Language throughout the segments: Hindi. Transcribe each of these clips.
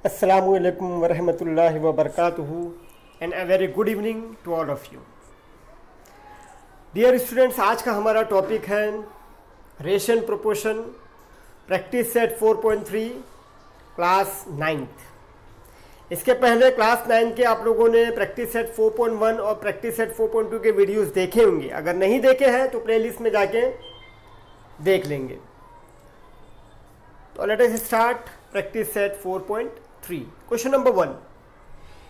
Assalamu alaikum wa rahmatullahi wa barakatuhu and a very good evening to all of you. Dear students, आज का हमारा टॉपिक है ration proportion practice set 4.3 class 9th। इसके पहले क्लास 9 के आप लोगों ने प्रैक्टिस सेट 4.1 और प्रैक्टिस सेट 4.2 के वीडियोस देखे होंगे। अगर नहीं देखे हैं तो प्लेलिस्ट में जाके देख लेंगे। तो late us start practice set 4.3. Question number 1.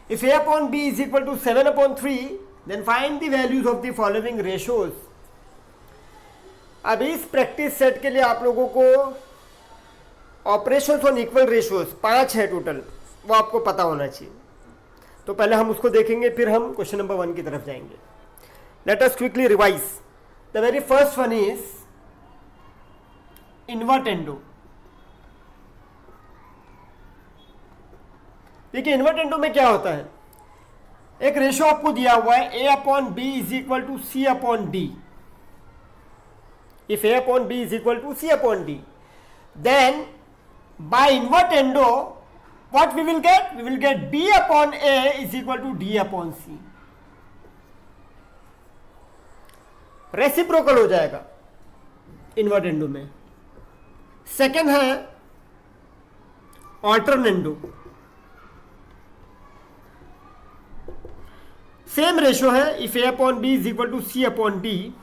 If a upon b is equal to 7 upon 3, then find the values of the following ratios. अब इस प्रैक्टिस सेट के लिए आप लोगों को ऑपरेशंस ऑन इक्वल रेशियोज 5 है टोटल, वो आपको पता होना चाहिए। तो पहले हम उसको देखेंगे, फिर हम क्वेश्चन नंबर 1 की तरफ जाएंगे। Let us quickly revise. The very first one is invertendo. देखिए इन्वर्टेंडो में क्या होता है, एक रेशियो आपको दिया हुआ है a upon B is equal to C upon D. If a upon B is equal to C upon D, then by invertendo what we will get, we will get b upon a is equal to d upon c। Reciprocal हो जाएगा इन्वर्टेंडो में। सेकेंड है ऑल्टरनेंडो। सेम रेशियो है, if A upon B is equal to C upon D.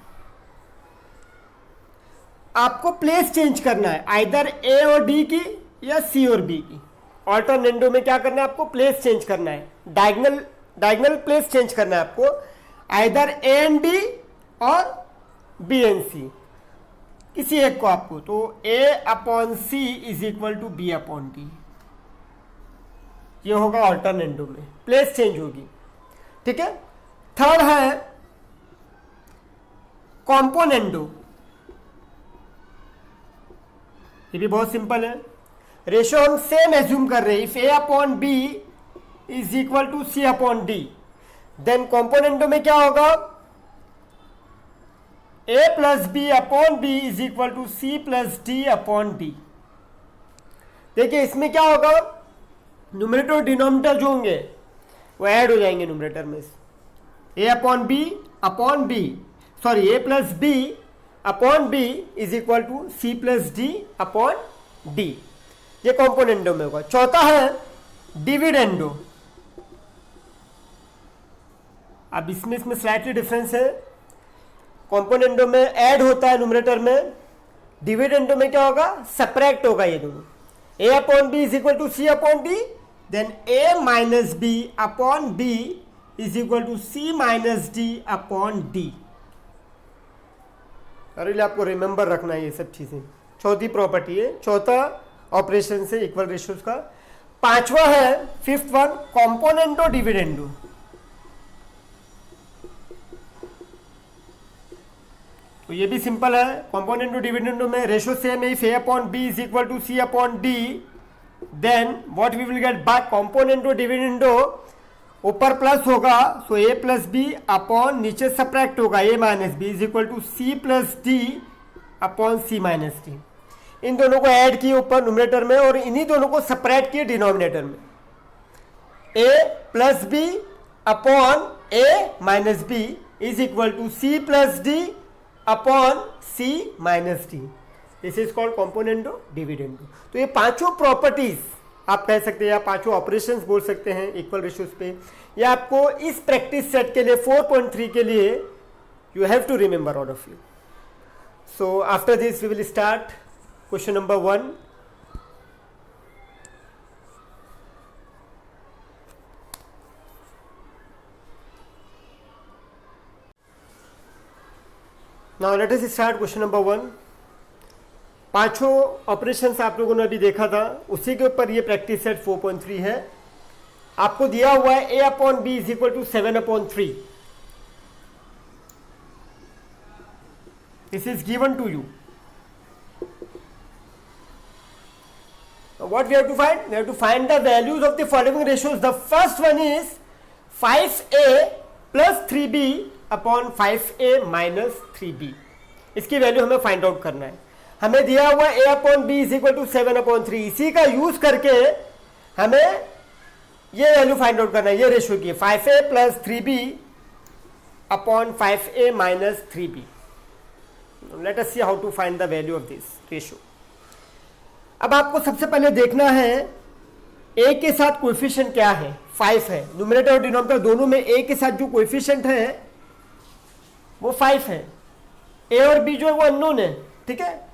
आपको प्लेस चेंज करना है, आइदर ए और डी की या सी और बी की। ऑल्टरनेंडो में क्या करना है, आपको प्लेस चेंज करना है, डायगोनल प्लेस चेंज करना है आपको, आइदर ए एंड डी और बी एंड सी, किसी एक को आपको। तो A upon C is equal to B upon D, ये होगा ऑल्टरनेंडो में, प्लेस चेंज होगी। ठीक है। थर्ड है कॉम्पोनेंडो। ये भी बहुत सिंपल है, रेशियो हम सेम एज्यूम कर रहे हैं। If A upon B is equal to C upon D, then componendo में क्या होगा, A plus B upon B is equal to C plus D upon D. देखिए इसमें क्या होगा, न्यूमरेटर और डिनोमिनेटर जो होंगे वो ऐड हो जाएंगे न्यूमरेटर में। A upon B sorry A plus B upon B is equal to C plus D upon D, ये कॉम्पोनेंडो में होगा। चौथा है डिविडेंडो। अब इसमें स्लाइटली डिफरेंस है, कॉम्पोनेंडो में ऐड होता है न्यूमरेटर में, डिविडेंडो में क्या होगा, सब्ट्रैक्ट होगा ये दोनों। A upon B is equal to C upon D, then a minus b upon b is equal to c minus d upon d। अरे आपको रिमेंबर रखना है ये सब चीजें। चौथी प्रॉपर्टी है, चौथा ऑपरेशन से इक्वल रेशियोज का। पांचवा है फिफ्थ वन कॉम्पोनेंटो डिविडेंडो। तो ये भी सिंपल है, कॉम्पोनेंटो डिविडेंडो में रेशियो सेम है। If a upon b is equal to c upon d, then what we will get by componendo dividendo, ऊपर प्लस होगा so A plus B upon नीचे सब्ट्रैक्ट होगा A minus B is equal to C plus D upon C minus D. इन दोनों को ऐड किए ऊपर न्यूमरेटर में और इन्हीं दोनों को सब्ट्रैक्ट किए डिनोमिनेटर में। A plus B upon A minus B is equal to C plus D upon C minus D. This is called componendo dividendo. तो ये पांचों प्रॉपर्टीज आप कह सकते हैं या पांचों ऑपरेशंस बोल सकते हैं इक्वल रेशियोज पे। ये आपको इस प्रैक्टिस सेट के लिए 4.3 के लिए you have to remember all of you. So after this we will start question number 1। Now let us start question number 1। पांचों ऑपरेशंस आप लोगों ने अभी देखा था, उसी के ऊपर ये प्रैक्टिस सेट 4.3 है। आपको दिया हुआ है a upon B is equal to 7 upon 3। This is given to you. What we have to find, we have to find the values of the following ratios. The first one is 5a plus 3b upon 5a minus 3b। इसकी वैल्यू हमें फाइंड आउट करना है। हमें दिया हुआ a upon B is equal to 7 upon 3। इसी का यूज करके हमें ये वैल्यू फाइंड आउट करना है, ये रेशियो की 5a plus 3b upon 5a minus 3b. Let us see how to find the value of this ratio. अब आपको सबसे पहले देखना है a के साथ कोएफिशिएंट क्या है, 5 है. न्यूमरेटर और डिनोमिनेटर दोनों में a के साथ जो कोएफिशिएंट है वो 5 है. a और b जो है वो अननोन है. ठीक है,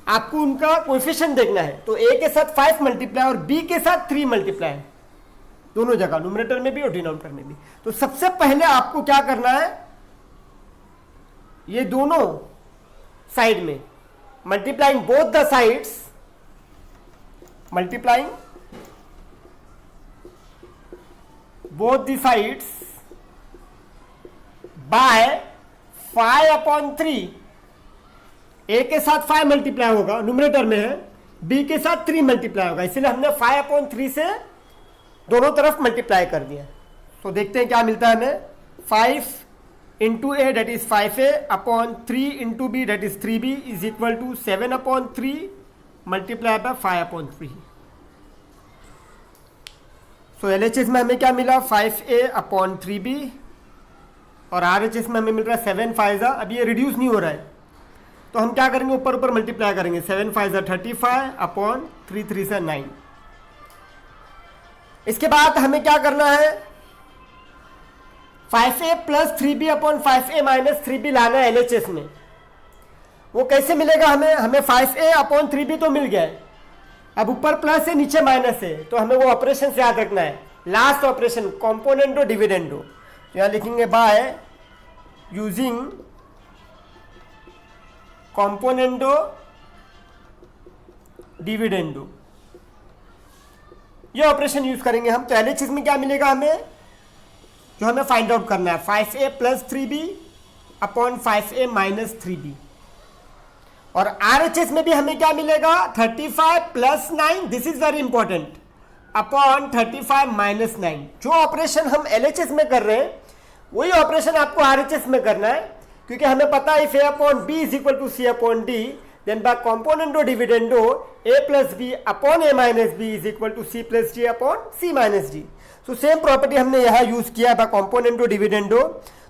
आपको उनका कोएफिशिएंट देखना है. तो a के साथ 5 मल्टीप्लाई और b के साथ 3 मल्टीप्लाई, दोनों जगह न्यूमरेटर में भी और डिनोमिनेटर में भी. तो सबसे पहले आपको क्या करना है, ये दोनों साइड में multiplying both the sides, multiplying both the sides by 5 upon 3. ए के साथ 5 मल्टीप्लाई होगा, न्यूमरेटर में है, बी के साथ 3 मल्टीप्लाई होगा, इसलिए हमने 5 अपॉन 3 से दोनों तरफ मल्टीप्लाई कर दिया. तो देखते हैं क्या मिलता है हमें. 5 into A that is 5a upon 3 into B that is 3b is equal to 7 upon 3 multiply by 5 upon 3. So LHS में हमें क्या मिला, 5a अपॉन 3b, और RHS में हमें मिल रहा है 7 5 जा. अब ये रिड्यूस नहीं हो रहा है तो हम क्या करेंगे, ऊपर ऊपर मल्टीप्लाई करेंगे. 7 5 जा 35 अपॉन 3 3 से 9. इसके बाद हमें क्या करना है, 5a plus 3b upon 5a minus 3b लाना है LHS में. वो कैसे मिलेगा हमें 5a अपॉन 3b तो मिल गया है, अब ऊपर प्लस है नीचे माइनस है, तो हमें वो ऑपरेशन से याद रखना है. लास्ट ऑपरेशन कॉम्पोनेंटो डिविडेंडो, यहां लिखेंगे बाय यूजिंग कॉम्पोनेंटो डिविडेंडो. ये ऑपरेशन यूज करेंगे हम. तो LHS में क्या मिलेगा हमें, जो हमें फाइंड आउट करना है, 5a plus 3b upon 5a minus 3b. और RHS में भी हमें क्या मिलेगा, 35 plus 9, this is very important, upon 35 minus 9. जो ऑपरेशन हम LHS में कर रहे हैं वही ऑपरेशन आपको RHS में करना है, क्योंकि हमें पता है if a upon b is equal to c upon d, then by componendo dividendo a plus b upon a minus b is equal to c plus d upon c minus d. So same property हमने यहाँ यूज किया by componendo dividendo.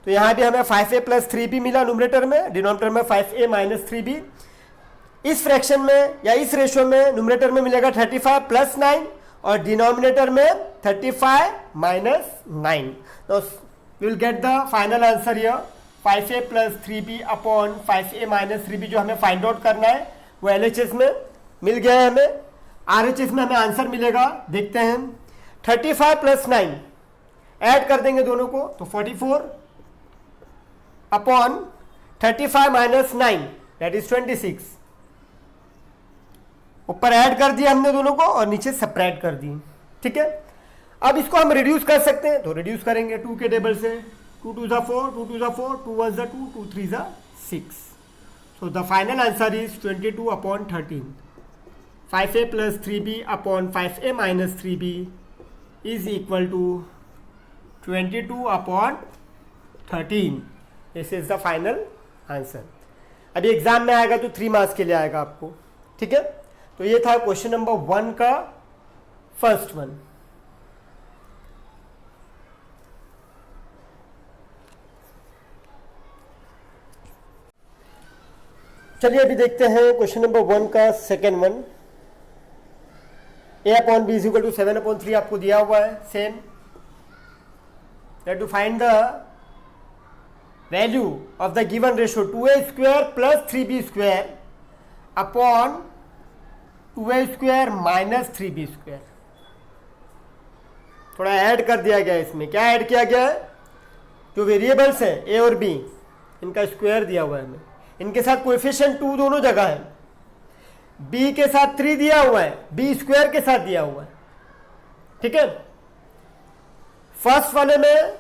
तो यहाँ भी हमें 5a प्लस 3b मिला न्यूमरेटर में, डिनोमिनेटर में 5a माइनस 3b. इस फ्रैक्शन में या इस रेशियो में न्यूमरेटर में मिलेगा 35 प्लस 9 और डिनोमिनेटर में 35 माइनस 9. तो we will get the final answer here, 5a plus 3b upon 5a minus 3b. जो हमें फाइंड आउट करना है वो LHS में मिल गया है हमें. RHS में हमें आंसर मिलेगा, देखते हैं. 35 प्लस 9 ऐड कर देंगे दोनों को, तो 44 अपॉन 35 माइनस 9 दैट इज 26. ऊपर ऐड कर दिया हमने दोनों को और नीचे सेपरेट कर दी. ठीक है, अब इसको हम रिड्यूस कर सकते हैं, तो रिड्यूस करेंगे 2 के टेबल से. 2 2 जा 4, 2 2 जा 4, 2 1 जा 2, 2 3 जा 6. So the final answer is 22 upon 13. 5a plus 3b upon 5a minus 3b is equal to 22 upon 13. This is the final answer. अभी एग्जाम में आएगा तो 3 मार्क्स के लिए आएगा आपको. ठीक है, तो ये था क्वेश्चन नंबर 1 का फर्स्ट वन. चलिए अभी देखते हैं क्वेश्चन नंबर 1 का second one. a upon B is equal to 7 upon 3 आपको दिया हुआ है. Same to find the value of the given ratio 2a square plus 3b square upon 2a square minus 3b square. थोड़ा ऐड कर दिया गया है इसमें. क्या ऐड किया गया है, जो वेरिएबल्स हैं a और b इनका स्क्वायर दिया हुआ है हमें. इनके साथ कोएफिशिएंट 2 दोनों जगह है. b के साथ 3 दिया हुआ है, b स्क्वायर के साथ दिया हुआ है. ठीक है, फर्स्ट वाले में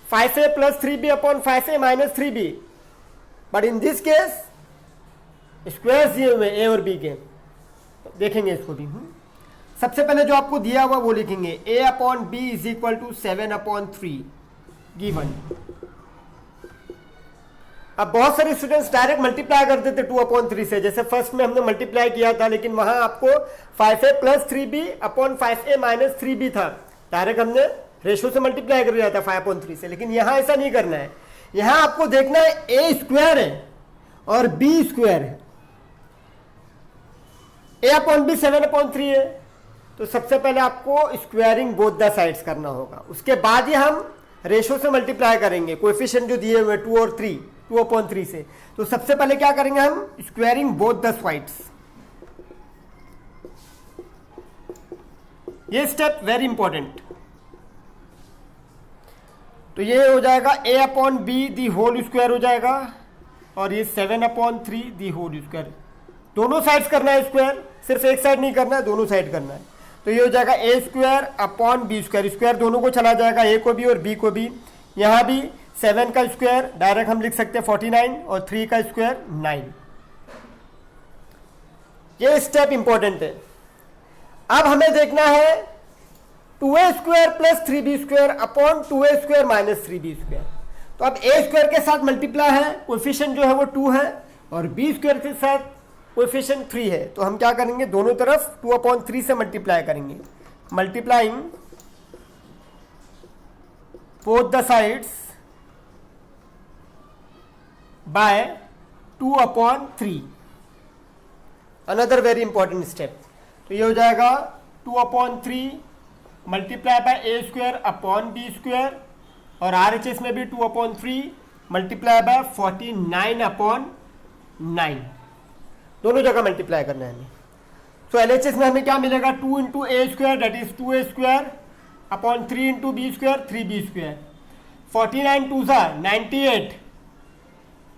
5a plus 3b upon 5a minus 3b, but in this case square दिए हुए a और b के. देखेंगे इसको भी. सबसे पहले जो आपको दिया हुआ वो लिखेंगे a upon b is equal to 7 upon 3 given. अब बहुत सारे स्टूडेंट्स डायरेक्ट मल्टीप्लाई कर देते 2/3 से, जैसे फर्स्ट में हमने मल्टीप्लाई किया था, लेकिन वहां आपको 5a + 3b upon 5a - 3b था, डायरेक्ट हमने रेशो से मल्टीप्लाई कर दिया था 5/3 से। लेकिन यहां ऐसा नहीं करना है, यहां आपको देखना है a² है और b² है। a/b 7/3 है, तो सबसे पहले आपको स्क्वायरिंग बोथ द साइड्स करना होगा, उसके बाद ही हम रेशो से मल्टीप्लाई करेंगे कोएफिशिएंट जो दिए हुए 2 और 3 2/3 से। तो सबसे पहले क्या करेंगे हम, स्क्वायरिंग बोथ द साइड्स। ये स्टेप वेरी इंपॉर्टेंट। तो ये हो जाएगा a/b दी होल स्क्वायर हो जाएगा, और ये 7/3 दी होल स्क्वायर। दोनों साइड्स करना है स्क्वायर, सिर्फ एक साइड नहीं करना है, दोनों साइड करना है। तो ये हो जाएगा a² b², स्क्वायर दोनों को चला जाएगा, a को भी और b को भी। यहाँ भी 7 का स्क्वायर डायरेक्ट हम लिख सकते हैं 49, और 3 का स्क्वायर 9। ये स्टेप इंपॉर्टेंट है। अब हमें देखना है 2a² + 3b² upon 2a² - 3b²। तो अब a² के साथ मल्टीप्लाई है, कोएफिशिएंट जो है वो 2 है, और b² के साथ कोएफिशिएंट 3 है। तो हम क्या करेंगे, दोनों तरफ 2/3 से मल्टीप्लाई करेंगे, multiplying both the sides by 2/3। Another very important step. तो ये हो जाएगा 2/3 multiply by a² upon b², और RHS में भी 2/3 मल्टीप्लाई बाय 49/9, दोनों जगह मल्टीप्लाई करना है हमें। तो LHS में हमें क्या मिलेगा, 2 × a² that is 2a² upon 3 × b² 3b²। 49 2 98।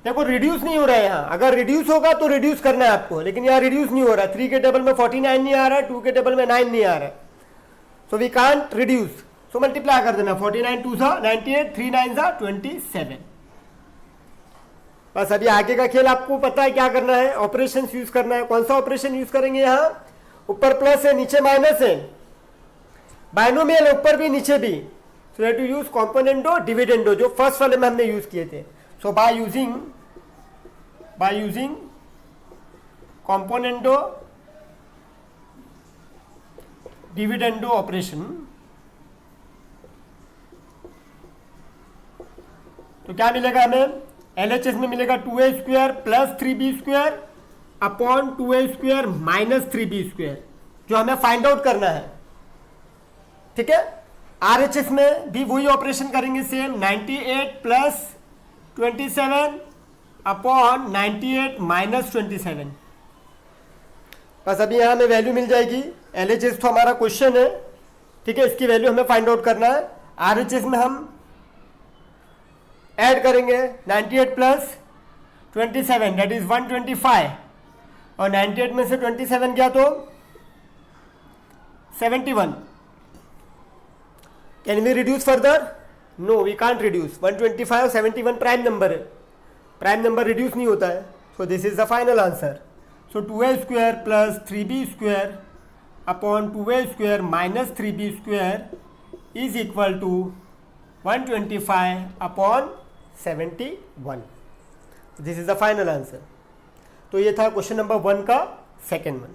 देखो रिड्यूस नहीं हो रहा है यहाँ, अगर रिड्यूस होगा तो रिड्यूस करना है आपको, लेकिन यहाँ रिड्यूस नहीं हो रहा है। 3 के टेबल में 49 नहीं आ रहा है, 2 के टेबल में 9 नहीं आ रहा है, so we can't reduce, so multiply कर देना। 49 2 98, 3 9 27। बस अभी आगे का खेल आपको पता है क्या करना है, ऑपरेशन यूज करना है। कौन सा ऑपरेशन यूज करेंगे, यहाँ ऊपर प्लस है नीचे माइनस है, बाइनोमियल ऊपर भी नीचे भी। सो टू यूज कॉम्पोनेंटो डिविडेंडो, जो फर्स्ट वाले में हमने यूज किए थे। सो बाय यूजिंग कॉम्पोनेंटो डिविडेंडो ऑपरेशन, तो क्या मिलेगा हमें, LHS में मिलेगा 2a² + 3b² upon 2a² - 3b², जो हमें फाइंड आउट करना है। ठीक है, RHS में भी वही ऑपरेशन करेंगे सेम, 98 + 27 अपॉन 98 - 27। बस अभी यहाँ हमें वैल्यू मिल जाएगी। LHS तो हमारा क्वेश्चन है, ठीक है, इसकी वैल्यू हमें फाइंड आउट करना है। RHS में हम ऐड करेंगे 98 + 27 दैट इज 125, और 98 में से 27 गया तो 71। Can we reduce further, no we can't reduce. 125 और 71 प्राइम नंबर है, प्राइम नंबर रिड्यूस नहीं होता है। So this is the final answer. So 2a² + 3b² upon 2a² - 3b² is equal to 125 upon 71। This is the final answer. तो ये था क्वेश्चन नंबर 1 का सेकेंड वन।